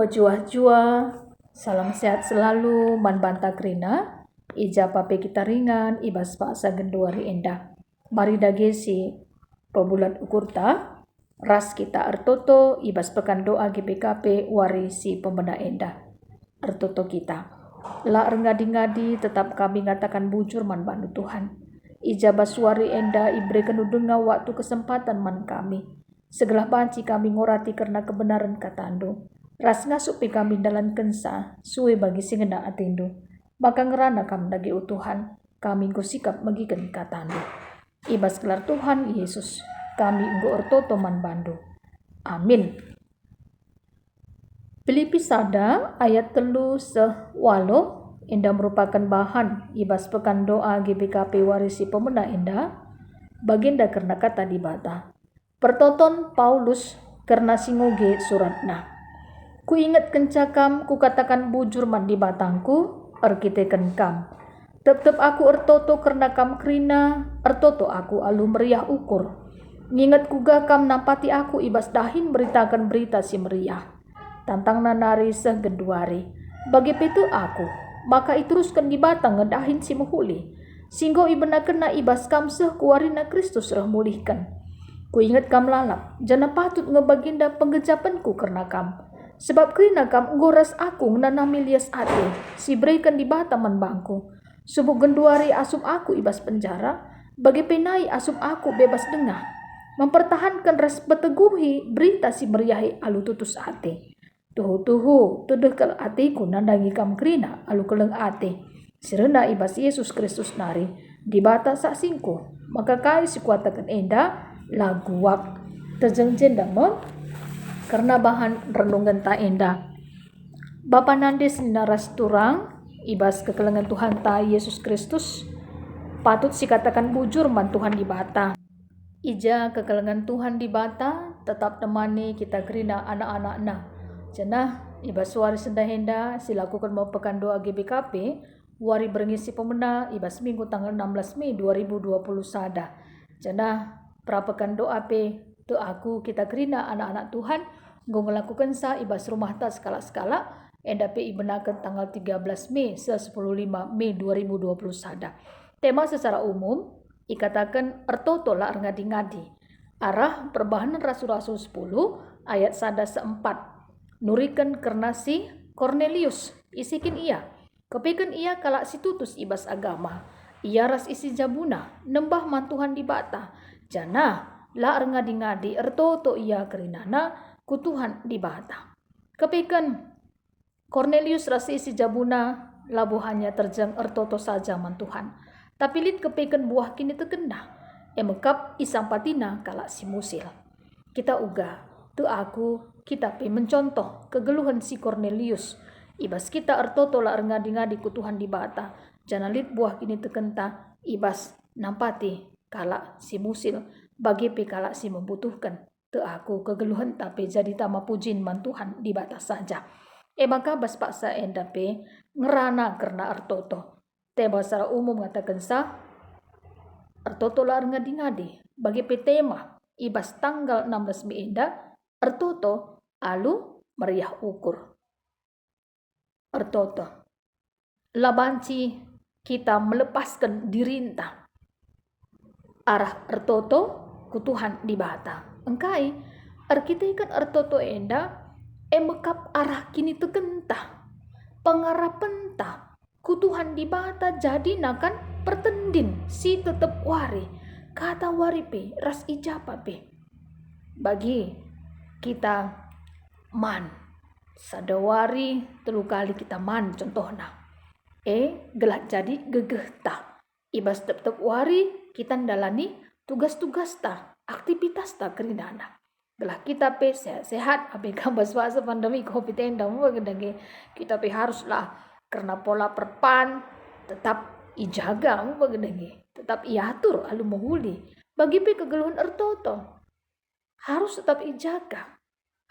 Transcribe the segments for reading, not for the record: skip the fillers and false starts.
Bajua-jua, salam sehat selalu, man banta krina, ija pape kita ringan, ibas paksa genduari endah. Mari dagesi, pebulan ukurta, ras kita artoto, ibas pekan doa GBKP, warisi pembeda endah. Artoto kita. La ngadi-ngadi tetap kami ngatakan bujur man bantu Tuhan. Ija basuari endah, iberikan udunga waktu kesempatan man kami. Segala banci kami ngorati karena kebenaran katando. Ras ngasupi kami dalam kensa, suwe bagi singena atindo. Maka ngerana kami dagi utuhan, kami nggo sikap magikan katando. Ibas kelar Tuhan Yesus, kami nggo ortoto man bandu. Amin. Filipi sada ayat 3:8 indah merupakan bahan ibas pekan doa GBKP warisi pemena indah, baginda karena kata dibata. Pertoton Paulus karena singoge suratna. Ku ingat kencakam, ku katakan bujur man di batangku, erkiteken kam. Tetep aku ertoto karena kam krina, ertoto aku alu meriah ukur. Nginget kuga kam napati aku ibas dahin beritakan berita si meriah. Tantang nanari segenduari. Bagi pitu aku, maka ituruskan di batang ngedahin si muhuli. Singgo ibena kena ibas kam seh kuarina Kristus rah mulihkan. Ku ingat kam lalap, jana patut ngebaginda penggejapanku karena kam. Sebab krina kam goras aku nanami lias ate, si berikan di bataman bangku. Subuh genduari asum aku ibas penjara, bagi penai asum aku bebas dengah. Mempertahankan ras beteguhi berita si meriahi alu tutus ate. Tuhu tuduh kel atiku nandangi kam krina alu keleng ate. Sirena ibas Yesus Kristus nari, di bata saksingku, maka kai si kuatakan enda laguak. Terjeng damon karena bahan renungan ta endah. Bapa nandes naras turang ibas kekelengan Tuhan ta Yesus Kristus patut sikatakan bujur man Tuhan di bata. Ija kekelengan Tuhan di bata tetap temani kita gerina anak-anakna. Cenah ibas suari sendahenda silakukan mau pekan doa GBKP wari berngisi pemena ibas minggu tanggal 16 Mei 2020 sada. Cenah prapekan doa pe tu aku kita gerina anak-anak Tuhan nggo ngelakukan sa ibas rumah ta skala-skala endape ibenakan tanggal 13 Mei 10:5 Mei 2020 sada. Tema secara umum ikatakan ertoto la ngadi-ngadi. Arah perbahanan Rasul-Rasul 10 ayat 1-4. Nurikan karena si Cornelius isikin ia. Kepikan ia kalak si tutus ibas agama. Ia ras isi jabuna nembah mantuhan di bata. Jana la ngadi-ngadi ertoto ia kerinana ku Tuhan di bata. Kepikan Cornelius rasi isi jabuna labu hanya terjang ertoto saja man Tuhan. Tapi lit kepikan buah kini tekena. Emekap isampatina kalak si musil. Kita uga tu aku kita pe mencontoh kegeluhan si Cornelius. Ibas kita ertoto la ngadi-ngadi ku Tuhan di bata. Jana lit buah kini tekenta ibas nampati kalak si musil bagi pe kalak si membutuhkan. Te aku kegeluhan tapi jadi tama pujin man Tuhan di batas saja. Maka bas paksa endape ngerana karena ertoto. Tema secara umum ngatakan sa ertoto la ngadi-ngadi bagi pe tema ibas tanggal 16 Mei enda ertoto alu meriah ukur. Ertoto labanci kita melepaskan dirinta arah ertoto ku Tuhan di bata. Engkai arkitekan ertoto enda emekap arah kini tekenta pengarapenta ku Tuhan di bata jadi nakan pertendin si tetep wari kata wari pe ras ijapa pe bagi kita man sadawari 3 kali kita man contohna gelak jadi gegeh ta ibas tetep wari kita ndalani tugas-tugas ta aktivitas ta kerinana gelah kita pe sehat abe kambas fase pandemi covid endang gedenge kita pe haruslah karena pola perpan tetap ijaga gedenge tetap iatur alu mohuli bagi pe kegeluhan ertoto harus tetap ijaga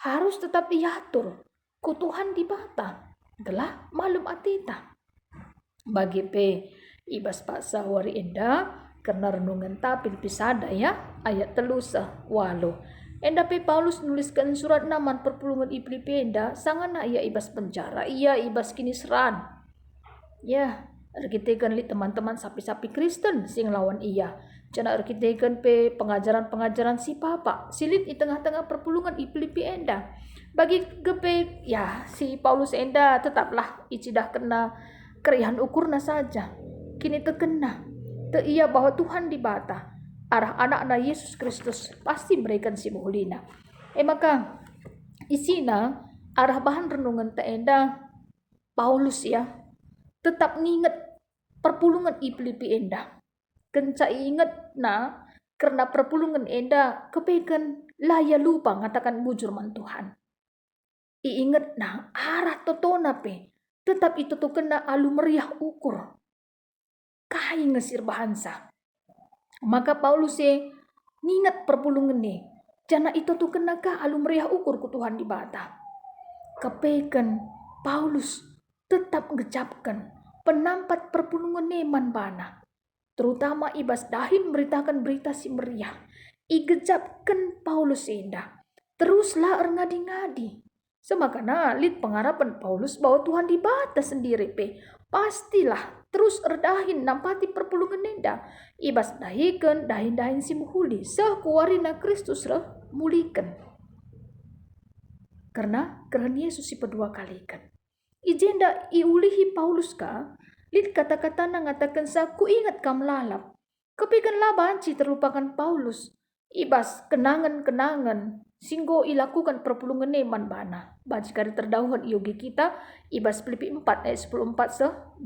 harus tetap iatur ku Tuhan di bata gelah malum atita bagi pe ibas paksa wari enda karena renungan ta Filipi sada ya ayat 3-8 Enda pe Paulus nuliskan surat naman perpulungan Filipi enda sangana ia ibas penjara, ia ibas kini seran. Ya, arkitekan li teman-teman sapi-sapi Kristen sing lawan iya. Cana arkitekan pe pengajaran-pengajaran si papa. Silit di tengah-tengah perpulungan Filipi enda. Bagi gepe ya si Paulus enda tetaplah icidah kena kerihan ukurna saja. Kini terkena. Te iya bahwa Tuhan di bata. Arah anak-anak Yesus Kristus pasti berikan si muhlina. Maka isina arah bahan renungan te enda Paulus ya tetap nginget perpulungan Filipi enda. Kenca inget na karena perpulungan enda kepekan laya lupa ngatakan bujur man Tuhan. Iinget na arah totona pe tetap itu tuh kena alu meriah ukur. Kai ngesir bahansa. Maka Paulus nginget perpulungan nih. Jana itu tuh kena ka alu meriah ukur ku Tuhan di bata. Kepekan Paulus tetap ngecapkan penampat perpulungan neman bana. Terutama ibas dahin beritakan berita si meriah. Igecapkan Paulus indah. Teruslah ngadi-ngadi. Semakana lid pengharapan Paulus bahwa Tuhan di bata sendiri pe. Pastilah terus erdahin nampati perpulungan nenda. Ibas dahin si muhuli. Sekuarina Kristus mulikan. Karena Yesus si kedua kalikan. Ijenda iulihi Paulus ka, lid kata-kata na ngatakan sa ku ingat kam lalap. Kepikan labanci terlupakan Paulus. Ibas kenangan-kenangan singgo ilakukan perpulungan neman bana. Baca kari terdahuluan yogi kita ibas Filipi 4 ayat 14-20.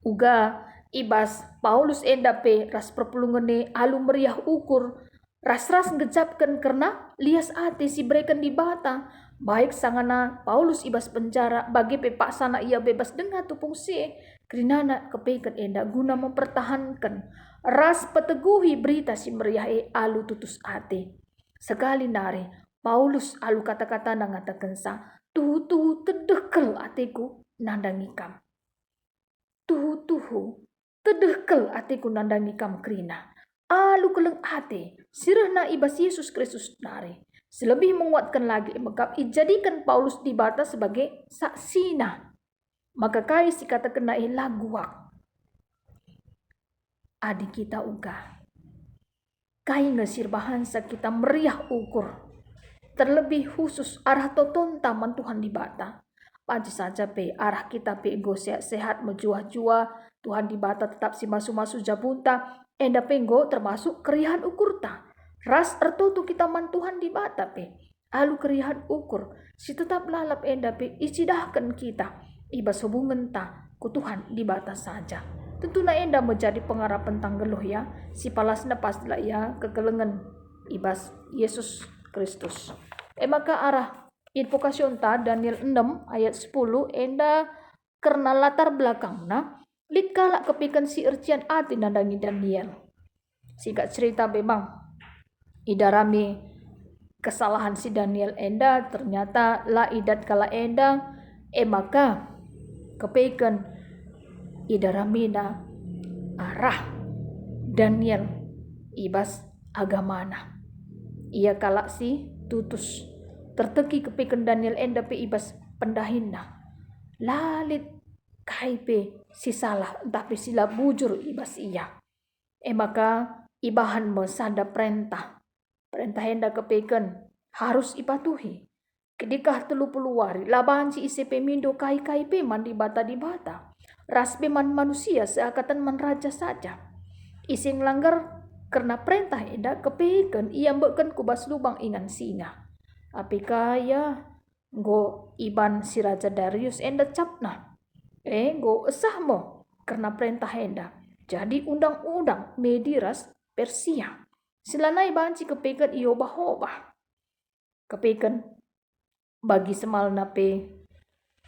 Uga ibas Paulus endape ras perpulungan ne alu meriah ukur. Ras-ras ngecapkan karena lias ate si berikan di bata. Baik sangana Paulus ibas penjara bagi pepak sana ia bebas dengar tupung si. Kerinana kepekan enda guna mempertahankan. Ras peteguhi berita si meriah alu tutus ate. Sekali nare Paulus alu kata-kata ngatakan sa. Tuhu tedekel ateku nandangi kam. Tuhu tedekel ateku nandangi kam kerina. Alu keleng ate, sirahna ibas Yesus Kristus nare. Selebih menguatkan lagi, maka dijadikan Paulus di bata sebagai saksina. Maka kai si kata kena laguak. Adik kita uga. Kai ngesir bahansa kita meriah ukur. Terlebih khusus arah toton taman Tuhan di bata. Panci saja pe arah kita pe ego sehat menjuah-juah. Tuhan di bata tetap si masu-masu jabunta. Enda penggo termasuk kerihan ukur ta. Ras ertoto kita man Tuhan di bata pe. Alu kerihan ukur. Si tetap lalap enda pe icidahkan kita. Ibas hubungan ta ku Tuhan di bata saja. Tentu na enda menjadi pengharapan tanggeluh ya. Si palasna pastilah ya kegelengan ibas Yesus Kristus. Maka arah invokasyon ta Daniel 6 ayat 10 enda karena latar belakangna lid kalak kepikan si ercian ati nandangi Daniel. Singkat cerita memang idarami kesalahan si Daniel enda ternyata la idat kala enda maka kepikan idarami na arah Daniel ibas agamana. Ia kalak si tutus terteki kepikan Daniel enda pe ibas pendahinna. Lalit kaipe si salah tapi sila bujur ibas iya. Maka ibahan mesada perintah enda kepekan harus ipatuhi. Kedikah 30 wari labahan si ise pemindo kai pe mandi bata di bata. Ras beman manusia seakatan man raja saja. Ising langgar karena perintah enda kepekan ia mbeken kubas lubang ingan singa. Api kaya go iban si Raja Darius enda capna. Go esah mo karena perintah enda. Jadi undang-undang Mediras Persia. Silanai banci kepekan iyo bahobah. Kepekan bagi semal nape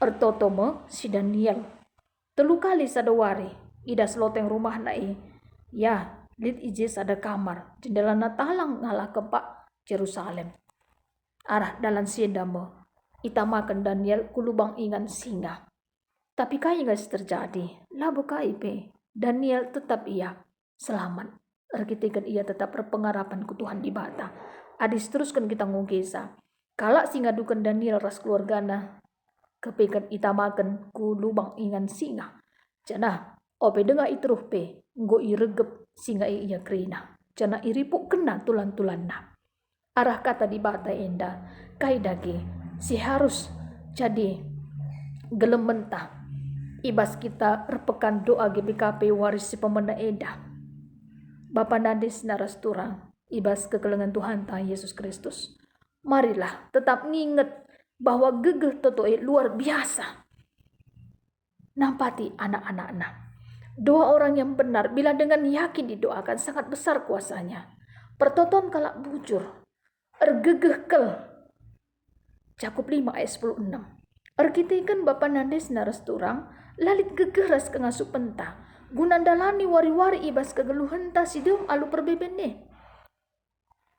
ertotome si Daniel. 3 kali sadawari ida seloteng rumah nai. Ya, lid ijis ada kamar. Jendela na talang ngalah kepak Jerusalem. Arah dalam siendamo itamakan Daniel kulubang ingan singa. Tapi kaya guys terjadi, labu kaipe Daniel tetap ia selamat. Erkitikan ia tetap berpengharapan ku Tuhan di bata. Adis teruskan kita ngogesa. Kalak singa dukan Daniel ras keluargana. Kepekan itamakan ku lubang ingan singa. Cana ope dengar itruh pe. Nggo iregep singa iya krina. Cana iripuk kena tulan-tulanna. Arah kata di bata enda. Kai dage si harus jadi gelem mentah. Ibas kita repekan doa GBKP waris si pemena eda. Bapa Nades naras turang. Ibas kekelengan Tuhan ta Yesus Kristus. Marilah tetap nginget bahwa gegeh totoe luar biasa. Nampati anak-anaknya. Doa orang yang benar bila dengan yakin didoakan sangat besar kuasanya. Pertoton kalak bujur. Ergegeh kel. Cakup 5 ayat 10-6. Erkitikan Bapa Nandes naras turang. Lalit gegeh ras kengasup pentah. Gunandalani wari-wari ibas kegeluhan ta sidum alu perbebenne.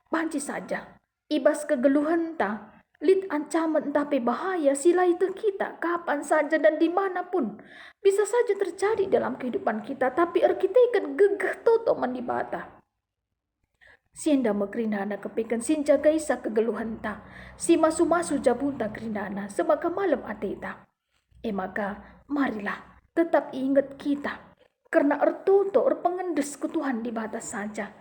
Banci saja. Ibas kegeluhan ta. Lit ancaman tapi bahaya sila itu kita kapan saja dan dimanapun. Bisa saja terjadi dalam kehidupan kita. Tapi erkitikan gegeh toto mandibata. Sienda mekrinana kepekan sinja gaisa kegeluhan ta. Si masu-masu jabunta krinana semaka malam ateta. Maka marilah tetap ingat kita. Karena ertoto erpengendes ke Tuhan di batas saja.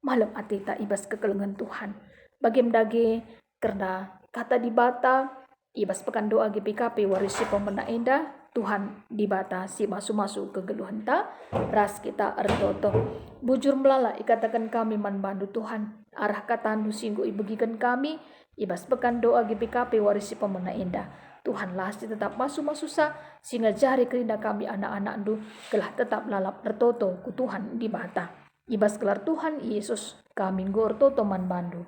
Malam ateta ibas kekelengan Tuhan. Bagim dage karena kata di bata ibas pekan doa GPKP warisi pemena enda. Tuhan di bata si masu-masu kegeluhan ta. Ras kita ertoto. Bujur melala ikatakan kami manbandu Tuhan. Arah kata anu singgu ibegikan kami. Ibas pekan doa GPKP warisi pemena enda. Tuhan lasti tetap masu-masu sa. Sehingga jari kerinda kami anak-anak du. Kelah tetap lalap ertoto ku Tuhan di bata. Ibas kelar Tuhan Yesus kami ngor toto manbandu.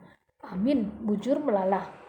Amin. Bujur melala.